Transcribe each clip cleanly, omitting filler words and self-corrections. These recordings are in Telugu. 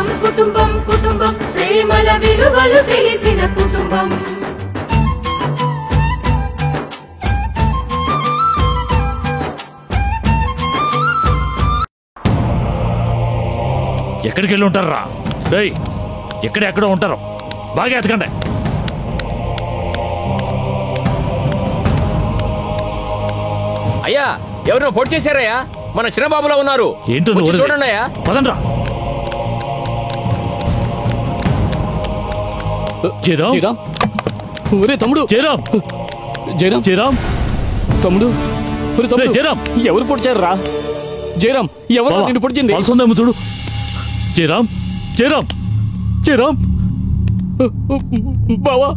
కుటుంబం కుటుంబం కుటుంబం ప్రేమల విలువలు తెలిసిన కుటుంబం. ఎక్కడికి వెళ్ళి ఉంటారా? ఎక్కడెక్కడో ఉంటారు, బాగా ఎతకండి. అయ్యా, ఎవరినో పొడి చేశారయ్యా, మన చిన్నబాబులో ఉన్నారు. ఏంటో చూడండి అయ్యా. పదండ్రా. తమ్ముడు జయరామ్, జయరామ్ జయరామ్ తమ్ముడు, జయరామ్ ఎవరు పొడిచారు రా? జయరామ్, ఎవరు నిన్ను పొడిచింది? పల్సందేమో చూడు. జయరామ్, జయరామ్, జయరామ్. బావా,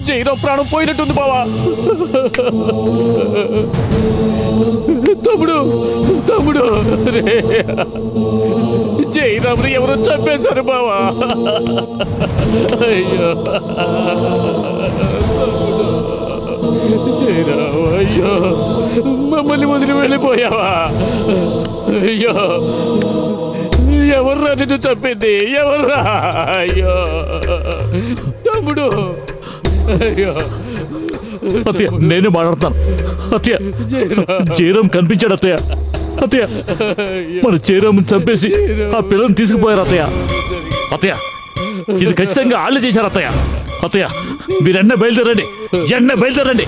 జయరామ్ ప్రాణం పోయినట్టుంది బావా. తమ్ముడు, తమ్ముడు, జయరామ్ ఎవరో చంపేశారు బావా. అయ్యో జయరామ్, అయ్యో మమ్మల్ని వదిలి వెళ్ళిపోయావా? అయ్యో, ఎవర్రా నిన్ను చంపింది? ఎవర్రా? అయ్యో తమ్ముడు, అయ్యో. అత్తయ్య, నేనే మాట్లాడతాను. అత్తయ్య, జయరామ్ కనిపించాడు అత్తయ్య. అత్తయ్య, మన జయరామ్ చంపేసి ఆ పిల్లని తీసుకుపోయారు అత్తయ్య. అత్తయ్య, ఇది ఖచ్చితంగా వాళ్ళే చేశారు అత్తయ్య. అత్తయ్య, మీరు ఎన్న బయలుదేరండి, ఎన్న బయలుదేరండి.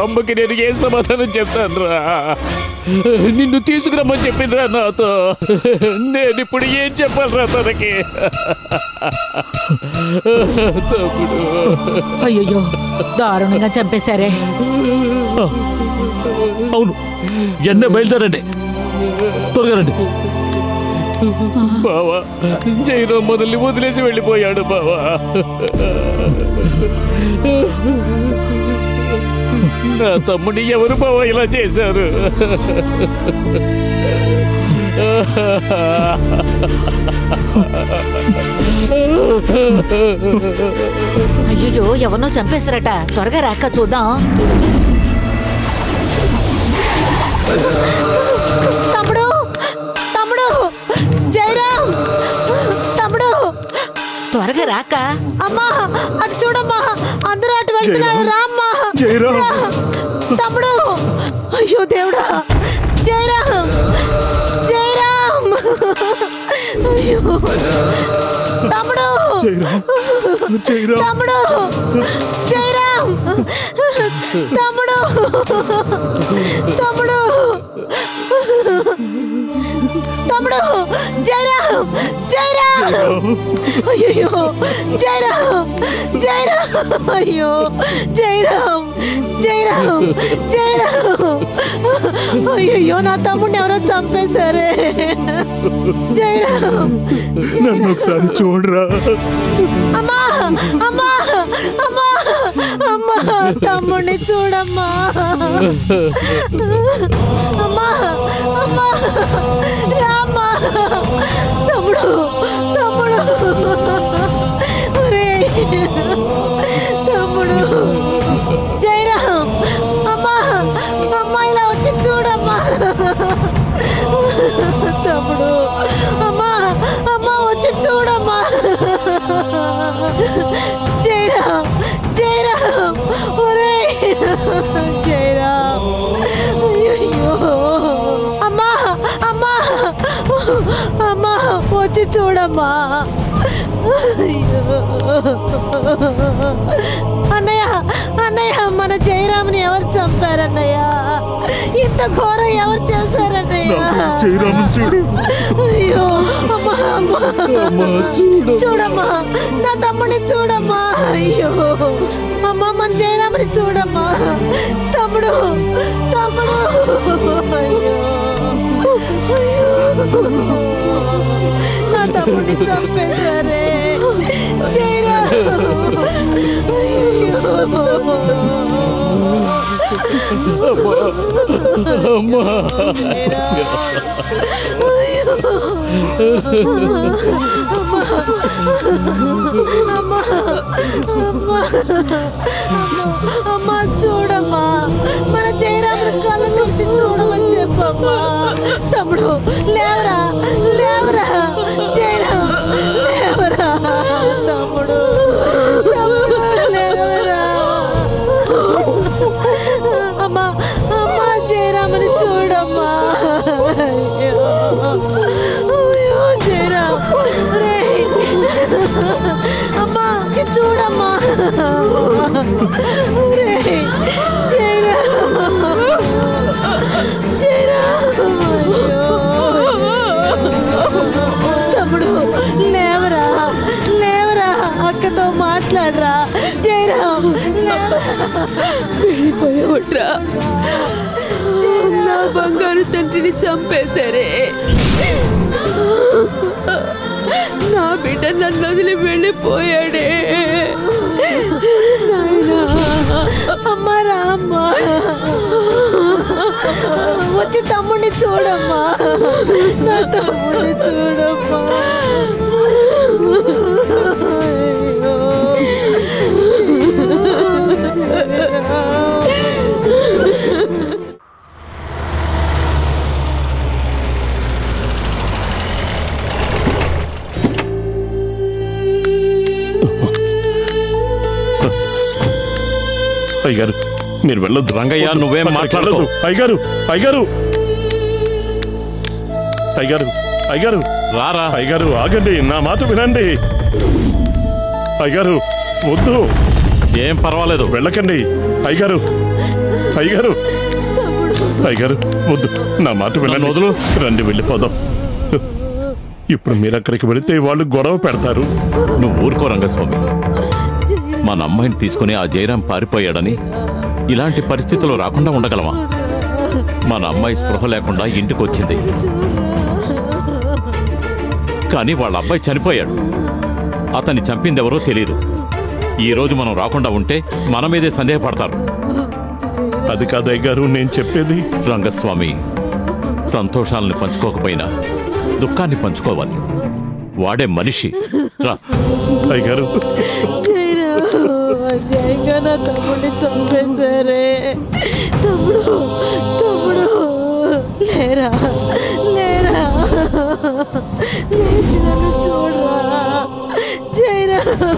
అమ్మకి నేను ఏం సమాధానం చెప్తాను రా? నిన్ను తీసుకురమ్మని చెప్పిందిరా నాతో. నేను ఇప్పుడు ఏం చెప్పాలరా తనకి? తమ్ముడు, అయ్యో దారుణంగా చంపేశారే. అవును, ఎన్న బయలుదేరండి, త్వరగా రండి. బావా, జయరామ్ మొదలు వదిలేసి వెళ్ళిపోయాడు బావా. నా తమ్ముడిని ఎవరు బావా ఇలా చేశారు? అయ్యో, ఎవరినో చంపేశారట. త్వరగా రాక చూద్దాం. తమ్ముడు, తమ్ముడు, జయరామ్, తమ్ముడు, త్వరగా రాక. అమ్మా, అటు చూడమ్మా, అందరూ అటు వెళ్తున్నారు. రామ్మా. తమ్ముడు, అయ్యో దేవుడా, జయరామ్, జయరామ్, అయ్యో తమ్ముడు, తమ్ముడు, జయరామ్, తమ్ముడు, తమ్ముడు, తమ్ముడు, జయరామ్, జయరామ్, అయ్యో జయరామ్, జయరామ్, అయ్యో జయరామ్, జయరామ్, జయరామ్, అయ్యో నా తమ్ముడిని ఎవరో చంపేశారే. జయరామ్, నన్ను ఒకసారి చూడరా. అమ్మా, అమ్మా, అమ్మా, అమ్మా, తమ్ముడిని చూడమ్మా. అమ్మా, అమ్మా, రామ్మా. తమ్ముడు, తమ్ముడు, తమ్ముడు, జయరామ్, అమ్మా, అమ్మా ఇలా వచ్చి చూడమ్మా. తమ్ముడు, అమ్మా, అమ్మా వచ్చి చూడమ్మా. జయరామ్, జయరామ్, ఒరే జయరామ్, అయ్యో, అమ్మా, అమ్మా, అమ్మా వచ్చి చూడమ్మా. అన్నయ్య, అన్నయ్య, మన జయరామ్ని ఎవరు చంపారన్నయ్య? ఇంత ఘోరం ఎవరు చేశారన్నయ్య? అయ్యో అమ్మా, అమ్మా చూడమ్మా, నా తమ్ముడిని చూడమ్మా. అయ్యో అమ్మా, మన జయరామ్ని చూడమ్మా. తమ్ముడు, తమ్ముడు, అయ్యో, అయ్యో, నా తమ్ముడిని చంపేశారే. జయరామ్, అయ్యో, అమ్మా, అమ్మా చూడమ్మా, మన జయరామ్ కళ్ళ నుంచి చూడమని చెప్పమ్మా. తమ్ముడు లేవరా, లేవరా. అమ్మా చూడమ్మా ఒరేయ్, జయరామ్. జయరామ్. అయ్యో. తమ్ముడు లేవరా లేవరా, అక్కతో మాట్లాడరా. జయరామ్ వెళ్ళిపోయావుట్రా, నా బంగారు తండ్రిని చంపేశారే. నా బిడ్డ నన్ను వదిలి వెళ్ళిపోయాడే. అమ్మా రామ్మా, వచ్చి తమ్ముడిని చూడమ్మా, నా తమ్ముడిని చూడమ్మా. అయ్యగారు మీరు వెళ్ళొద్దు. రంగయ్య, నువ్వేం మాట్లాడదు. అయ్యగారు అయ్యగారు అయ్యగారు అయ్యగారు రారా. అయ్యగారు ఆగండి, నా మాట వినండి. అయ్యగారు వద్దు, ఏం పర్వాలేదు, వెళ్ళకండి. అయ్యగారు అయ్యగారు అయ్యగారు వద్దు, నా మాట వినండి. వదులు. రండి వెళ్ళిపోదాం. ఇప్పుడు మీరు అక్కడికి వెళితే వాళ్ళు గొడవ పెడతారు. నువ్వు ఊరుకో రంగస్వామి. మన అమ్మాయిని తీసుకుని ఆ జయరాం పారిపోయాడని ఇలాంటి పరిస్థితులు రాకుండా ఉండగలమా? మన అమ్మాయి స్పృహ లేకుండా ఇంటికి వచ్చింది, కానీ వాళ్ళ అబ్బాయి చనిపోయాడు. అతన్ని చంపిందెవరో తెలియదు. ఈ రోజు మనం రాకుండా ఉంటే మన మీదే సందేహపడతారు. అది కాదు అయ్యగారు నేను చెప్పేది. రంగస్వామి, సంతోషాలను పంచుకోకపోయినా దుఃఖాన్ని పంచుకోవాలి. వాడే మనిషి. రా. అయ్యగారు అన్యాయంగా నా తమ్ముడిని చంపేశారే. తమ్ముడు తమ్ముడు లేరా లేరా, లేచి నన్ను చూడరా. జయరామ్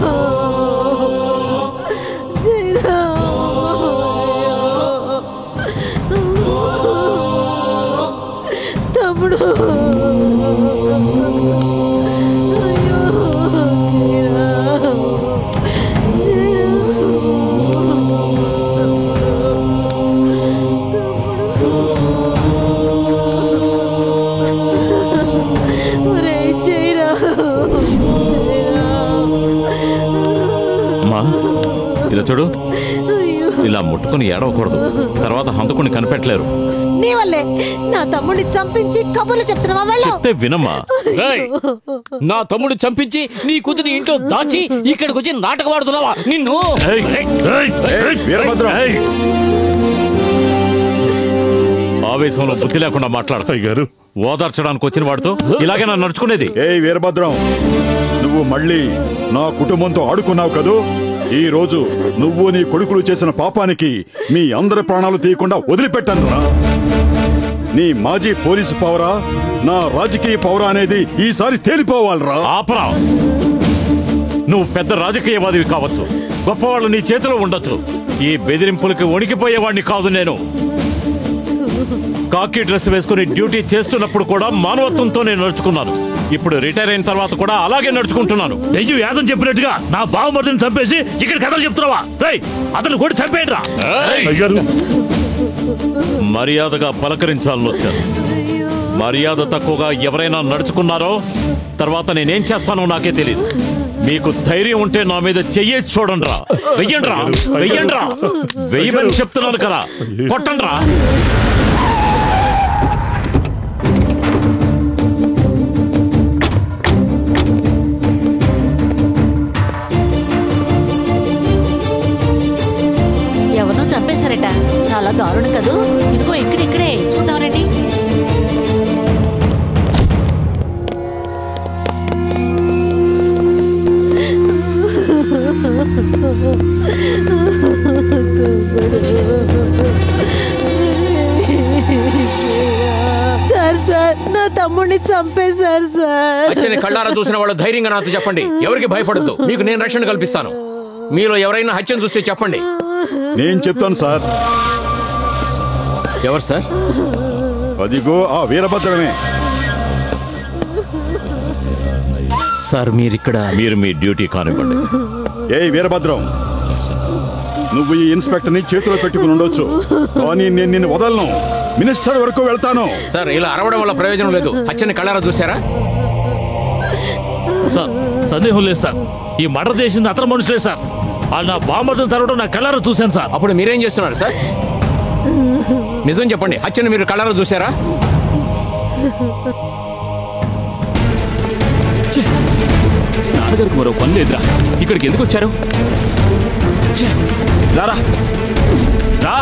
జయరామ్. తమ్ముడు ఇలా చూడు, ఇలా ముట్టుకుని ఏడవకూడదు. తర్వాత హంతకుని కనిపెట్టలేరు. నీ వల్లే నా తమ్ముడిని చంపించి కబుర్లు చెప్తున్నావా? వెళ్ళు. చెప్తే వినమ్మా. రేయ్, నా తమ్ముడు చంపించి నీ కూతురి ఇంట్లో దాచి ఇక్కడికి వచ్చి నాటకం ఆడుతున్నావా? నిన్ను ఆవేశంలో బుద్ధి లేకుండా మాట్లాడు. అయ్యగారు ఓదార్చడానికి వచ్చిన వాడితో ఇలాగే నన్ను నడుచుకునేది. ఏయ్ వీరభద్రం, నువ్వు మళ్ళీ నా కుటుంబంతో ఆడుకున్నావు కదూ. ఈ రోజు నువ్వు నీ కొడుకులు చేసిన పాపానికి మీ అందరి ప్రాణాలు తీయకుండా వదిలిపెట్టాను రా. నీ మాజీ పోలీసు పవరా, నా రాజకీయ పవరా అనేది ఈసారి తేలిపోవాలరా. ఆపరా. నువ్వు పెద్ద రాజకీయవాదివి కావచ్చు, గొప్పవాళ్ళు నీ చేతిలో ఉండొచ్చు. ఈ బెదిరింపులకి వణికిపోయేవాడిని కాదు నేను. కాకి డ్రెస్ వేసుకుని డ్యూటీ చేస్తున్నప్పుడు కూడా మానవత్వంతో నేను నడుచుకున్నాను. ఇప్పుడు రిటైర్ అయిన తర్వాత కూడా అలాగే నడుచుకుంటున్నాను. దెయ్యం యాదం చెప్పినట్టుగా నా బావమరిదిని చంపేసి ఇక్కడ కథలు చెప్తున్నావా? రేయ్, అతను కూడా చంపేయండిరా. అయ్యగారు మర్యాదగా పలకరించాలని వచ్చాను. మర్యాద తక్కువగా ఎవరైనా నడుచుకున్నారో తర్వాత నేనేం చేస్తానో నాకే తెలియదు. మీకు ధైర్యం ఉంటే నా మీద చెయ్యేసి చూడండిరా. వెయ్యండిరా, వెయ్యండిరా, వెయ్యమని చెప్తున్నాను కదా, కొట్టండిరా. ఎవరినో చంపేశారట. చాలా దారుణం కదూ. ఇదిగో ఇక్కడే చూద్దాం రండి. సార్ నా తమ్ముడిని చంపేశారు సార్. అచ్చని కళ్ళారా చూసిన వాళ్ళు ధైర్యంగా నాతో చెప్పండి. ఎవరికి భయపడద్దు, మీకు నేను రక్షణ కల్పిస్తాను. మీలో ఎవరైనా హత్యను చూస్తే చెప్పండి. నేను చెప్తాను సార్. ఎవరు సార్? అదిగో ఆ వీరభద్రమే. సార్ మీరు మీ డ్యూటీ కానివ్వండి. ఏయ్ వీరభద్రం, నువ్వు ఈ ఇన్స్పెక్టర్ని చేతిలో పెట్టుకుని ఉండొచ్చు, కానీ నేను నిన్ను వదలను. మినిస్టర్ వరకు వెళ్తాను. సార్ ఇలా అరవడం వల్ల ప్రయోజనం లేదు. హత్యని కళ్ళారా చూసారా? సార్ సందేహం లేదు సార్, ఈ మర్డర్ చేసింది అతని మనుషులే సార్. వాళ్ళు నా బాంబర్ని తరవడం నా కళ్ళారా చూశాను సార్. అప్పుడు మీరేం చేస్తున్నారు సార్? నిజం చెప్పండి, హత్యని మీరు కళ్ళారా చూసారా? నాన్నగారికి మరో పని లేదురా, ఇక్కడికి ఎందుకు వచ్చారు? రారా రా.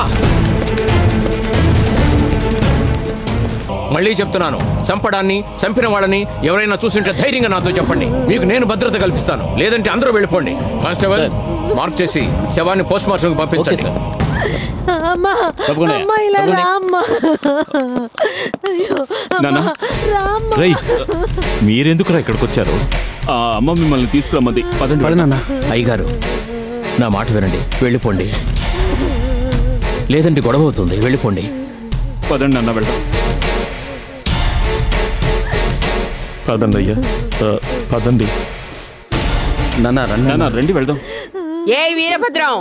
మళ్ళీ చెప్తున్నాను, చంపడాన్ని చంపిన వాళ్ళని ఎవరైనా చూసింటే ధైర్యంగా నాతో చెప్పండి. మీకు నేను భద్రత కల్పిస్తాను. లేదంటే అందరూ వెళ్ళిపోండి. కానిస్టేబుల్, మార్క్ చేసి శవాన్ని పోస్ట్ మార్టంకి పంపించండి. మీరెందుకురా ఇక్కడికి వచ్చారు? అమ్మ మిమ్మల్ని తీసుకురమ్మంది. పదండి. అయ్యగారు, నా మాట వినండి, వెళ్ళిపోండి. లేదంటే గొడవ అవుతుంది, వెళ్ళిపోండి. పదండి అన్న, వెళ్దాం. పదండి అయ్యా, పదండి. నాన్న రండి, వెళ్దాం. ఏ వీరభద్రం,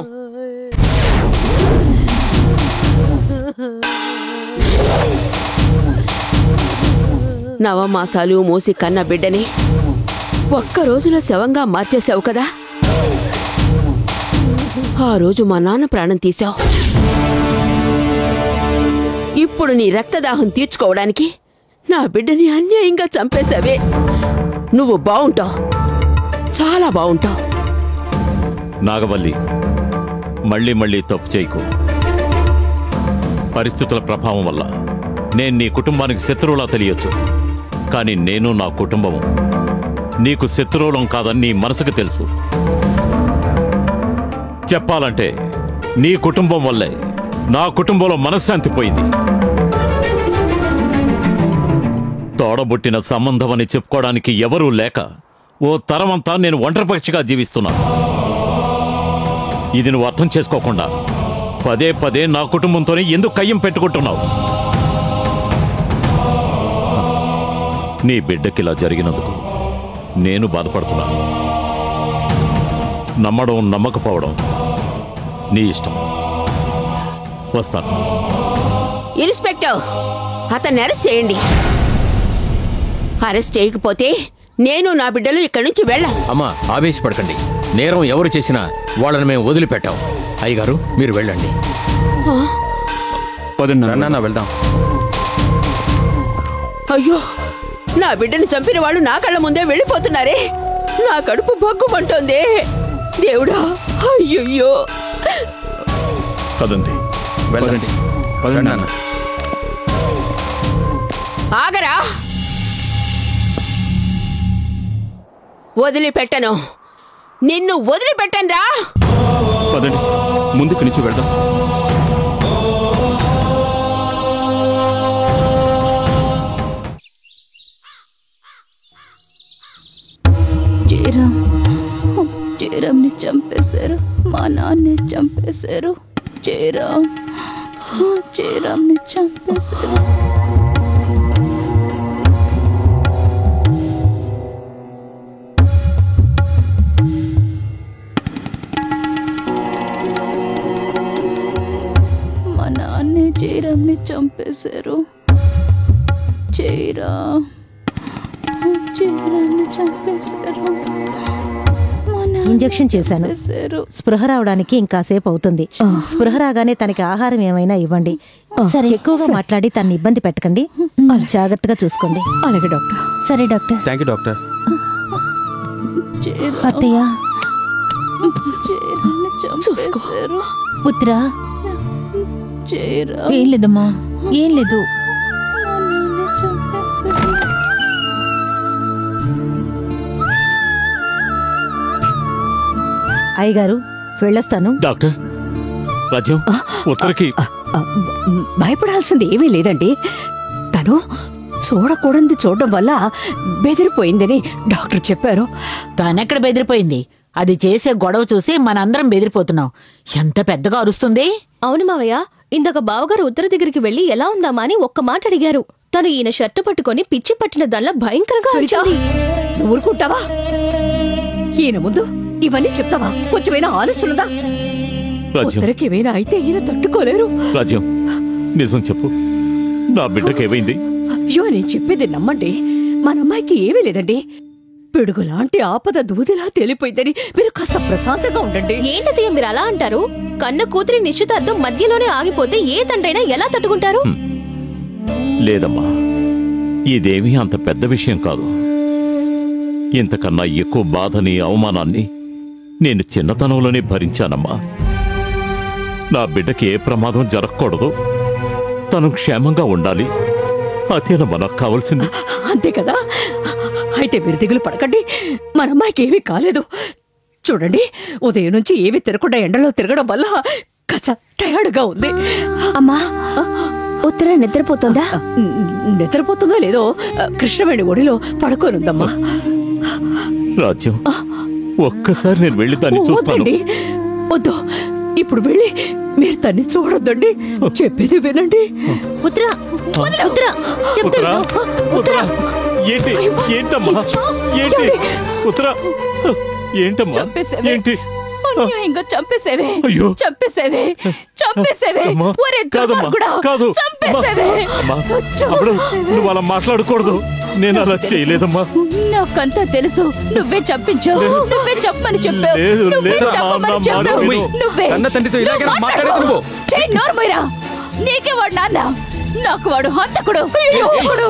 నవమాసాలు మోసి కన్న బిడ్డని ఒక్క రోజులో శవంగా మార్చేశావు కదా. ఆ రోజు మా నాన్న ప్రాణం తీశావు. ఇప్పుడు నీ రక్తదాహం తీర్చుకోవడానికి నా బిడ్డని అన్యాయంగా చంపేశావే. నువ్వు బావుంటావు, చాలా బావుంటావు. నాగవల్లి, మళ్ళీ మళ్ళీ తప్పు చేయకు. పరిస్థితుల ప్రభావం వల్ల నేను నీ కుటుంబానికి శత్రువులా తెలియచ్చు, కానీ నేను నా కుటుంబము నీకు శత్రువులం కాదని నీ మనసుకు తెలుసు. చెప్పాలంటే నీ కుటుంబం వల్లే నా కుటుంబంలో మనశ్శాంతి పోయింది. తోడబుట్టిన సంబంధం అని చెప్పుకోవడానికి ఎవరూ లేక ఓ తరమంతా నేను ఒంటరిపక్షిగా జీవిస్తున్నాను. ఇది నువ్వు అర్థం చేసుకోకుండా పదే పదే నా కుటుంబంతోనే ఎందుకు కయ్యం పెట్టుకుంటున్నావు? నీ బిడ్డకిలా జరిగినందుకు నేను బాధపడుతున్నాను. నమ్మడం నమ్మకపోవడం నీ ఇష్టం. వస్తాను. ఇన్స్పెక్టర్, అతన్ని అరెస్ట్ చేయండి. అరెస్ట్ చేయకపోతే నేను నా బిడ్డలు ఇక్కడి నుంచి వెళ్ళాం. అమ్మా, ఆవేశపడకండి. నేరం ఎవరు చేసినా వాళ్ళని మేము వదిలిపెట్టాం. అయ్యగారు, మీరు వెళ్ళండి. వెళ్దాం. అయ్యో, నా బిడ్డని చంపిన వాళ్ళు నా కళ్ళ ముందే వెళ్ళిపోతున్నారే. నా కడుపు బగ్గుమంటోంది. దేవుడా, అయ్యయ్యో. పదండి. వెళ్ళండి. ఆగరా, వదిలిపెట్టను. నిన్ను వదిలిపెట్టనురా. పదండి, ముందుకు నుంచి వెళ్దాం. జయరామ్ని చంపేశారు, మా నాన్నే చంపేశారు. జయరామ్ని చంపేశారు. మా నాన్నే జయరామ్ని చంపేశారు. జయరామ్ని చంపేశారు. ఇంజెక్షన్ చేశాను. స్పృహ రావడానికి ఇంకాసేపు అవుతుంది. స్పృహ రాగానే తనకి ఆహారం ఏమైనా ఇవ్వండి. సరే, ఎక్కువగా మాట్లాడి తన్ని ఇబ్బంది పెట్టకండి. జాగ్రత్తగా చూసుకోండి. అలాగే డాక్టర్. సరే డాక్టర్. Thank you doctor. అత్తయ్య, చూసుకో. పుత్రా, ఏం లేదమ్మా, ఏం లేదు. అయ్యగారు, వెళ్ళొస్తాను. డాక్టర్, రాజ్యం, ఉత్తరకి భయపడాల్సింది ఏమీ లేదండి. తను చూడకూడదు చూడడం వల్ల బెదిరిపోయిందని డాక్టర్ చెప్పారు. తనెక్కడ బెదిరిపోయింది? అది చేసే గొడవ చూసి మనందరం బెదిరిపోతున్నాం. ఎంత పెద్దగా అరుస్తుంది. అవును మావయ్య, ఇందాక బావగారు ఉత్తర దగ్గరికి వెళ్లి ఎలా ఉందామా అని ఒక్క మాట అడిగారు. తను ఈయన షర్టు పట్టుకొని పిచ్చి పట్టిన దానిలా భయంకరంగా అరిచింది. ఊరుకుంటావా? ఈయన ముందు ఇవన్నీ చెప్తావా? కొంచెమైనా ఆలోచనదా? రాజ్యం ఉత్తరకేమైనా అయితే ఈయన తట్టుకోలేరు. రాజ్యం నిజం చెప్పు, నా బిడ్డకేమైంది? అయ్యో, నేను చెప్పేది నమ్మండి. మన అమ్మాయికి ఏమీ లేదండి. పిడుగులాంటి ఆపద దూదిలా తేలిపోయిందని మీరు కాస్త ప్రశాంతంగా ఉండండి. ఏంటతయ్య మీరు అలా అంటారు? కన్న కూతురి నిశ్చితార్థం మధ్యలోనే ఆగిపోతే ఏ తండ్రైనా ఎలా తట్టుకుంటారు? లేదమ్మా, ఇదేమీ అంత పెద్ద విషయం కాదు. ఇంతకన్నా ఎక్కువ బాధని, అవమానాన్ని నేను చిన్నతనంలోనే భరించానమ్మా. నా బిడ్డకి ఏ ప్రమాదం జరగకూడదు, తను క్షేమంగా ఉండాలి, అదేనమ్మా నాకు కావాల్సింది. అంతే కదా? అయితే మీరు దిగులు పడకండి, మన అమ్మాయికి ఏమీ కాలేదు. చూడండి, ఉదయం నుంచి ఏమీ తిరగకుండా ఎండలో తిరగడం వల్ల కాస్త టయర్డ్గా ఉంది. అమ్మా, ఉత్తర నిద్రపోతుందా? నిద్రపోతుందో లేదో కృష్ణవేణి ఒడిలో పడుకోనుందమ్మా. రాజ్యం, ఒక్కసారి నేను వెళ్ళి దాన్ని చూస్తాను. వద్దండి, వద్దు. ఇప్పుడు వెళ్ళి మీరు తన్ని చూడొద్దండి. చెప్పేది వినండి. ఉత్తరా, ఉత్తరా, ఉత్తరా, ఉత్తరా, ఏంటి? ఏంటమ్మా? ఏంటి? ఉత్తరా, ఏంటమ్మా? చంపేసేవే. ఏంటి? అన్యాయంగా చంపేసేవే. అయ్యో. చంపేసేవే. చంపేసేవే. అమ్మా, ఒరే కాదమ్మా, దుర్మార్గుడా, కాదు. చంపేసేవే. అమ్మా, అప్పుడు నువ్వు అలా మాట్లాడకూడదు. నేను అలా చేయలేదమ్మా. నాకంతా తెలుసు. నువ్వే చంపించావు. నువ్వే చెప్పమని చెప్పావు. లేదు, నువ్వే లేదు, చెప్పమని నా మాట చెప్పావు. విను. నువ్వే. కన్న తండ్రితో ఇలాగేనా నువ్వు మాట్లాడేది నువ్వు? చెయ్ నోర్మోయరా. నీకే వాడు నాన్న, నాకు వాడు హంతకుడు. హంతకుడు.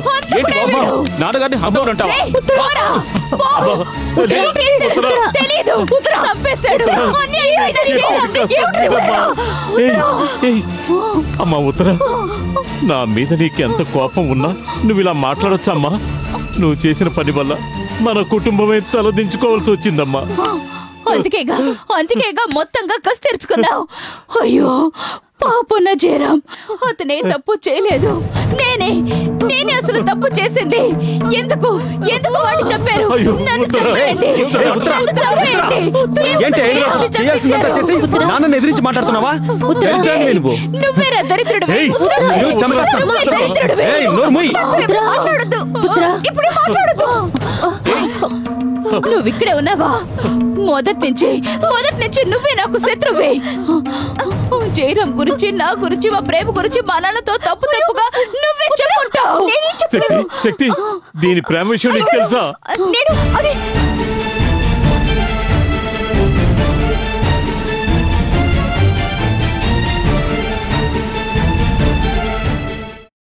హంతకుడే వీడు. నాన్నగారిని హంతకుడు అంటావా? రేయ్, ఉత్తరారా. బాబు, తెలీదు. ఉత్తరా చంపేశాడు. అన్యాయమైన చేయడం. ఏమిటి ఉత్తరా? ఏయ్, అమ్మా ఉత్తరా, నా మీద నీకెంత కోపం ఉన్నా నువ్వు ఇలా మాట్లాడొచ్చమ్మా? నువ్వు చేసిన పని వల్ల మన కుటుంబమే తలదించుకోవాల్సి వచ్చిందమ్మా. అందుకేగా మొత్తంగా కసి తెరుచుకున్నావు. అయ్యో పాపన్న జయరాం, అతనే తప్పు చేయలేదు. నేనే అసలు తప్పు చేసింది. ఎందుకు వాడిని చంపారు? నన్ను చంపేయండి. నన్ను చంపేయండి. ఏంటి చేయాల్సిందంతా చేసి నాన్నని ఎదిరించి మాట్లాడుతున్నావా? నువ్వేరా దరిద్రుడివి. నువ్వే దరిద్రుడివి. మాట్లాడొద్దు. ఇప్పుడు మాట్లాడొద్దు. నువ్వు ఇక్కడే ఉన్నావా? మొదటి నుంచి నువ్వే నాకు శత్రువే. జయరాం గురించి, నా గురించి, మా ప్రేమ గురించి మా నాన్నతో తప్పుగా నువ్వే చెప్పుకుంటావు. శక్తి, దీని ప్రేమ విషయం నీకు తెలుసా? నేను